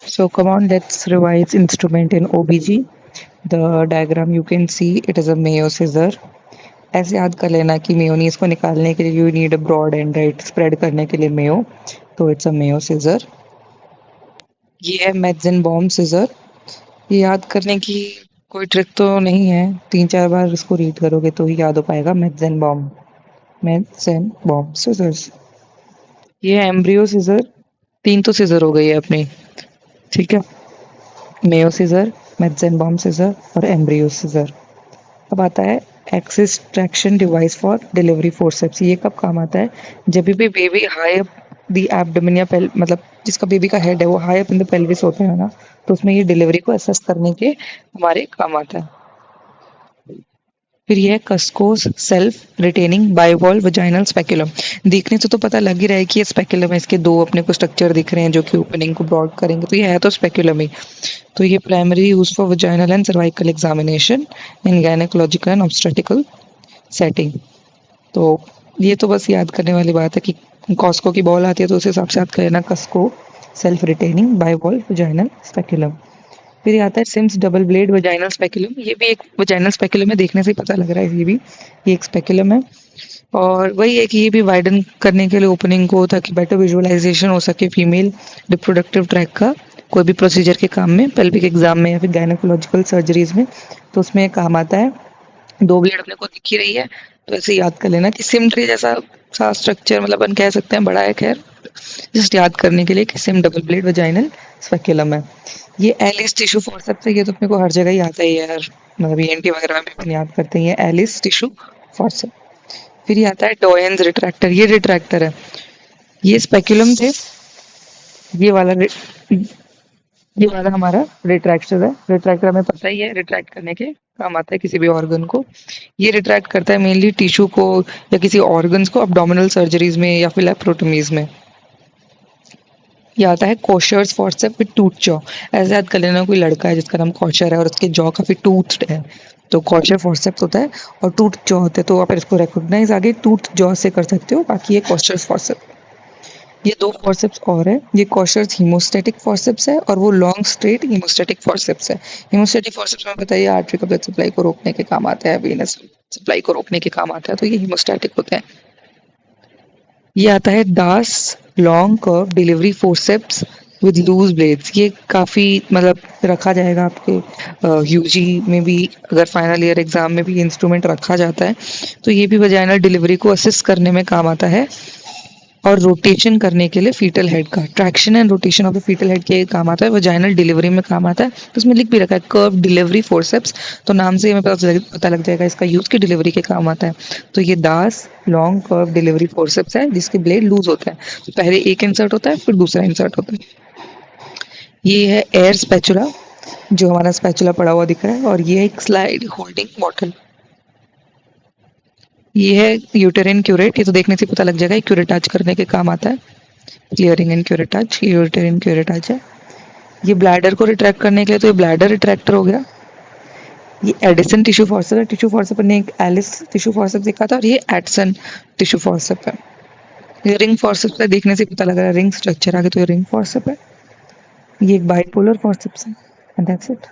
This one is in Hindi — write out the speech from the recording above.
So come on, let's revise instrument in OBG. The diagram you can see, it is a Mayo scissor. ऐसे याद कर लेना कि मेयोनीज को निकालने के लिए you need a broad end, right, spread करने के लिए मेयो, तो इट्स अ मेयो सीजर। ये है मेड्सेनबॉम सीजर। ये याद करने की कोई ट्रिक तो नहीं है, 3-4 बार इसको रीड करोगे तो ही याद हो पाएगा। मेड्सेनबॉम, मेड्सेनबॉम सीजर्स। ये है एम्ब्रियो सीजर। तीन तो सीजर हो गई है अपनी, ठीक है। मेयो सीजर, मेड्सेनबॉम सीजर और एम्ब्रियो सीजर। अब आता है axis traction device for delivery forceps. ये कब काम आता है? जब भी baby hi up the abdomen या मतलब जिसका बेबी का हेड है वो high up in the pelvis होता है ना, तो उसमें ये डिलीवरी को असेस करने के हमारे काम आता है। फिर ये है कस्कोस self retaining bivalve vaginal speculum. देखने से तो पता लग ही रहा है कि ये स्पेकुलम है, इसके दो अपने को स्ट्रक्चर दिख रहे हैं जो कि ओपनिंग को ब्रॉड करेंगे, तो ये है तो स्पेकुलम ही। तो ये primary use for vaginal and cervical examination in gynaecological and obstetrical setting. तो ये तो बस याद करने वाली बात है कि कॉस्को की बॉल आती है तो उस हिसाब से याद कर लेना, Cusco's self retaining bivalve vaginal speculum. फिर ये आता है Sims double blade vaginal speculum. ये भी एक वजाइनल स्पेकुलम है, देखने से ही पता लग रहा है ये एक स्पेकुलम है। और वही है कि ये भी वाइडन करने के लिए ओपनिंग को, ताकि बेटर विजुअलाइजेशन हो सके फीमेल रिप्रोडक्टिव ट्रैक का कोई भी प्रोसीजर के काम में, पेल्विक एग्जाम में या फिर गायनेकोलॉजिकल सर्जरीज में, तो उसमें ये काम आता है। दो ब्लेड अपने को दिख ही रही है, तो ऐसे याद कर लेना कि सिम ट्री जैसा सा स्ट्रक्चर, मतलब अपन कह सकते हैं बड़ा है, खैर जस्ट याद करने के लिए कि SIM double blade vaginal speculum है। ये एलिस टिश्यू फॉर्सेप्स है, ये तो अपने को हर जगह ही आता है यार, मतलब ईएनटी वगैरह में भी अपन याद करते हैं, ये एलिस टिश्यू फॉर्सेप्स। फिर ये आता है डोयंस रिट्रैक्टर। ये रिट्रैक्टर है, ये स्पेकुलम थे, ये वाला ये वाला हमारा रिट्रैक्टर है। रिट्रैक्टर हमें पता ही है रिट्रैक्ट करने के काम आता है किसी भी ऑर्गन को। ये रिट्रैक्ट करता है मेनली टिश्यू को या किसी ऑर्गन्स को अब्डोमिनल सर्जरीज में या फिर लैप्रोटोमीज में। ये आता है कोशर्स फॉर्सेप विद टूथ जॉ। ऐसे याद कर लेना, कोई लड़का है जिसका नाम कॉशर है और उसके जॉ काफी टूथ्ड है, तो कॉशर फॉर्सेप्स होता है। और टूथ जॉ होते हैं, तो आप इसको रिकॉग्नाइज आगे टूथ जॉ से कर सकते हो, बाकी ये कॉशर्स फॉर्सेप। ये दो फॉर्सेप्स और है, ये कॉशर्स हीमोस्टैटिक फॉर्सेप्स है और वो लॉन्ग स्ट्रेट हीमोस्टैटिक फॉर्सेप्स है। हीमोस्टैटिक फॉर्सेप्स में बताइए आर्टरी का ब्लड सप्लाई को रोकने के काम आता है, वेनस सप्लाई को रोकने के काम आता है, तो ये हीमोस्टैटिक होते हैं। ये आता है Das long curve delivery forceps with loose blades. ये काफ़ी मतलब रखा जाएगा आपके यूजी में भी, अगर फाइनल ईयर एग्जाम में भी इंस्ट्रूमेंट रखा जाता है, तो ये भी वजाइनल डिलीवरी को असिस्ट करने में काम आता है और रोटेशन करने के लिए फीटल हेड का, traction and rotation of the fetal head के काम आता है, वजाइनल डिलीवरी में काम आता है। तो उसमें लिख भी रखा है कर्व डिलीवरी फोर्सेप्स, तो नाम से हमें पता लग जाएगा इसका यूज की डिलीवरी के काम आता है। तो ये दास लॉन्ग कर्व डिलीवरी फोर्सेप्स है जिसके ब्लेड लूज होता है, तो पहले एक इंसर्ट होता है फिर दूसरा इंसर्ट होता है। ये है एयर स्पैचुला, जो हमारा स्पैचुला पड़ा हुआ दिख रहा है, और ये एक स्लाइड होल्डिंग बॉटल। ये है यूटेरिन क्यूरेट, ये तो देखने से पता लग जाएगा, क्यूरेटाज करने के काम आता है, क्लियरिंग एंड क्यूरेटाज, ये यूटेरिन क्यूरेटाज है। ये ब्लैडर को रिट्रैक्ट करने के लिए, तो ये ब्लैडर रिट्रैक्टर हो गया। ये एडिसन टिश्यू फॉर्सेप है, टिश्यू फॉर्सेप ने एक एलिस टिश्यू फॉर्सेप देखा था, और ये एडसन टिश्यू फॉर्सेप है। ये रिंग फॉर्सेप है, देखने से पता लग रहा है रिंग स्ट्रक्चर आगे, तो ये रिंग फॉर्सेप है। ये एक बाइपोलर फॉर्सेप्स है, एंड दैट्स इट।